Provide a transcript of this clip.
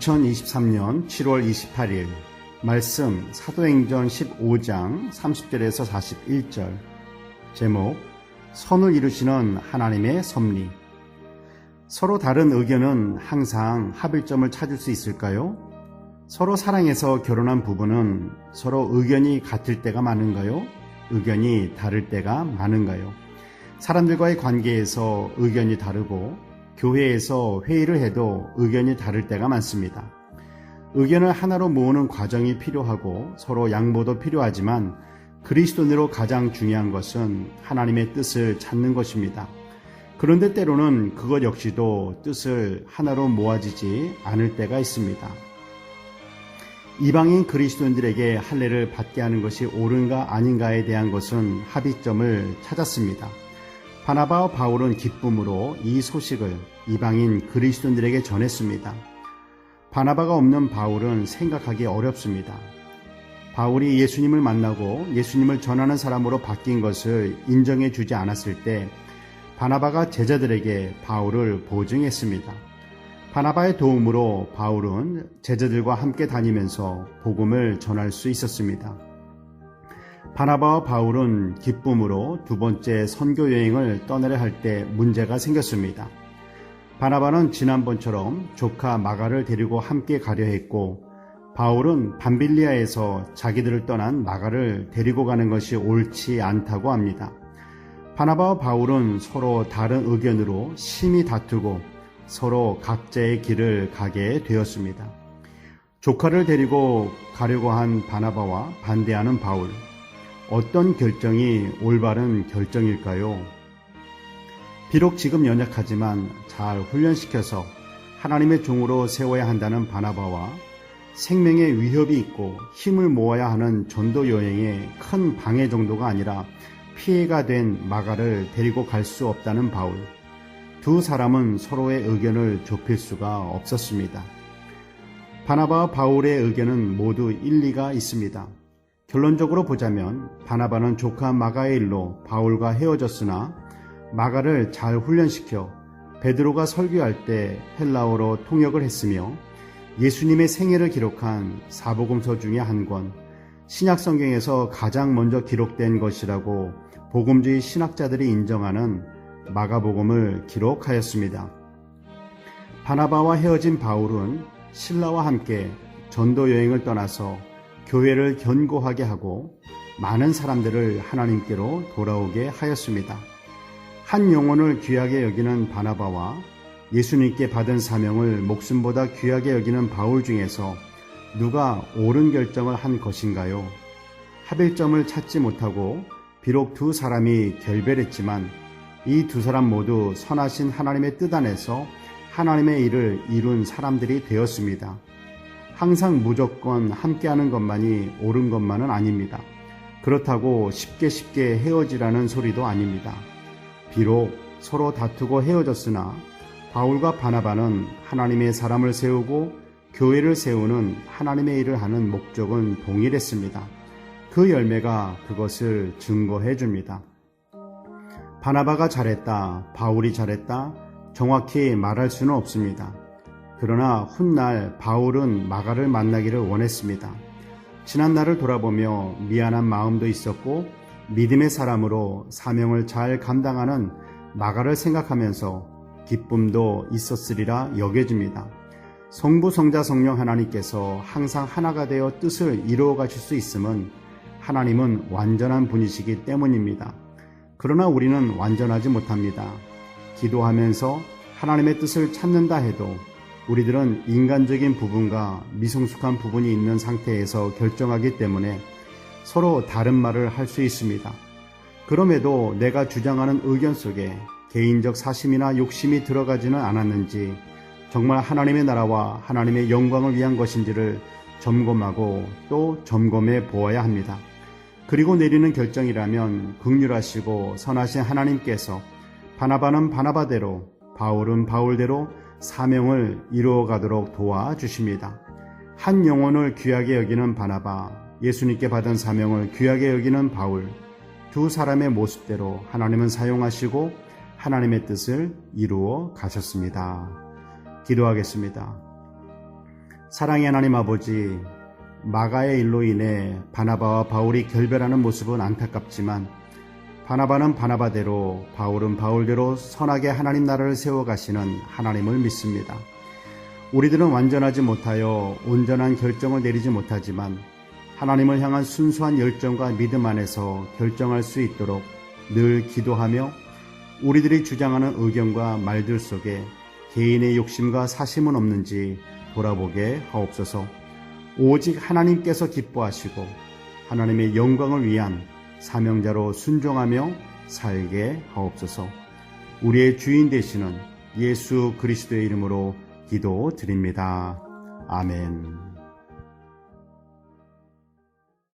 2023년 7월 28일 말씀 사도행전 15장 30절에서 41절. 제목 선을 이루시는 하나님의 섭리. 서로 다른 의견은 항상 합일점을 찾을 수 있을까요? 서로 사랑해서 결혼한 부부는 서로 의견이 같을 때가 많은가요? 의견이 다를 때가 많은가요? 사람들과의 관계에서 의견이 다르고 교회에서 회의를 해도 의견이 다를 때가 많습니다. 의견을 하나로 모으는 과정이 필요하고 서로 양보도 필요하지만 그리스도인으로 가장 중요한 것은 하나님의 뜻을 찾는 것입니다. 그런데 때로는 그것 역시도 뜻을 하나로 모아지지 않을 때가 있습니다. 이방인 그리스도인들에게 할례를 받게 하는 것이 옳은가 아닌가에 대한 것은 합의점을 찾았습니다. 바나바와 바울은 기쁨으로 이 소식을 이방인 그리스도인들에게 전했습니다. 바나바가 없는 바울은 생각하기 어렵습니다. 바울이 예수님을 만나고 예수님을 전하는 사람으로 바뀐 것을 인정해 주지 않았을 때 바나바가 제자들에게 바울을 보증했습니다. 바나바의 도움으로 바울은 제자들과 함께 다니면서 복음을 전할 수 있었습니다. 바나바와 바울은 기쁨으로 두 번째 선교 여행을 떠나려 할 때 문제가 생겼습니다. 바나바는 지난번처럼 조카 마가를 데리고 함께 가려 했고 바울은 밤빌리아에서 자기들을 떠난 마가를 데리고 가는 것이 옳지 않다고 합니다. 바나바와 바울은 서로 다른 의견으로 심히 다투고 서로 각자의 길을 가게 되었습니다. 조카를 데리고 가려고 한 바나바와 반대하는 바울. 어떤 결정이 올바른 결정일까요? 비록 지금 연약하지만 잘 훈련시켜서 하나님의 종으로 세워야 한다는 바나바와 생명의 위협이 있고 힘을 모아야 하는 전도 여행의 큰 방해 정도가 아니라 피해가 된 마가를 데리고 갈 수 없다는 바울. 두 사람은 서로의 의견을 좁힐 수가 없었습니다. 바나바와 바울의 의견은 모두 일리가 있습니다. 결론적으로 보자면 바나바는 조카 마가의 일로 바울과 헤어졌으나 마가를 잘 훈련시켜 베드로가 설교할 때 헬라어로 통역을 했으며 예수님의 생애를 기록한 사복음서 중에 한 권, 신약성경에서 가장 먼저 기록된 것이라고 복음주의 신학자들이 인정하는 마가복음을 기록하였습니다. 바나바와 헤어진 바울은 실라와 함께 전도 여행을 떠나서 교회를 견고하게 하고 많은 사람들을 하나님께로 돌아오게 하였습니다. 한 영혼을 귀하게 여기는 바나바와 예수님께 받은 사명을 목숨보다 귀하게 여기는 바울 중에서 누가 옳은 결정을 한 것인가요? 합일점을 찾지 못하고 비록 두 사람이 결별했지만 이 두 사람 모두 선하신 하나님의 뜻 안에서 하나님의 일을 이룬 사람들이 되었습니다. 항상 무조건 함께하는 것만이 옳은 것만은 아닙니다. 그렇다고 쉽게 헤어지라는 소리도 아닙니다. 비록 서로 다투고 헤어졌으나 바울과 바나바는 하나님의 사람을 세우고 교회를 세우는 하나님의 일을 하는 목적은 동일했습니다. 그 열매가 그것을 증거해 줍니다. 바나바가 잘했다, 바울이 잘했다, 정확히 말할 수는 없습니다. 그러나 훗날 바울은 마가를 만나기를 원했습니다. 지난날을 돌아보며 미안한 마음도 있었고 믿음의 사람으로 사명을 잘 감당하는 마가를 생각하면서 기쁨도 있었으리라 여겨집니다. 성부, 성자, 성령 하나님께서 항상 하나가 되어 뜻을 이루어 가실 수 있음은 하나님은 완전한 분이시기 때문입니다. 그러나 우리는 완전하지 못합니다. 기도하면서 하나님의 뜻을 찾는다 해도 우리들은 인간적인 부분과 미성숙한 부분이 있는 상태에서 결정하기 때문에 서로 다른 말을 할 수 있습니다. 그럼에도 내가 주장하는 의견 속에 개인적 사심이나 욕심이 들어가지는 않았는지, 정말 하나님의 나라와 하나님의 영광을 위한 것인지를 점검하고 또 점검해 보아야 합니다. 그리고 내리는 결정이라면 긍휼하시고 선하신 하나님께서 바나바는 바나바대로, 바울은 바울대로 사명을 이루어가도록 도와주십니다. 한 영혼을 귀하게 여기는 바나바, 예수님께 받은 사명을 귀하게 여기는 바울, 두 사람의 모습대로 하나님은 사용하시고 하나님의 뜻을 이루어 가셨습니다. 기도하겠습니다. 사랑의 하나님 아버지, 마가의 일로 인해 바나바와 바울이 결별하는 모습은 안타깝지만 바나바는 바나바대로, 바울은 바울대로 선하게 하나님 나라를 세워가시는 하나님을 믿습니다. 우리들은 완전하지 못하여 온전한 결정을 내리지 못하지만 하나님을 향한 순수한 열정과 믿음 안에서 결정할 수 있도록 늘 기도하며 우리들이 주장하는 의견과 말들 속에 개인의 욕심과 사심은 없는지 돌아보게 하옵소서. 오직 하나님께서 기뻐하시고 하나님의 영광을 위한 사명자로 순종하며 살게 하옵소서. 우리의 주인 되시는 예수 그리스도의 이름으로 기도드립니다. 아멘.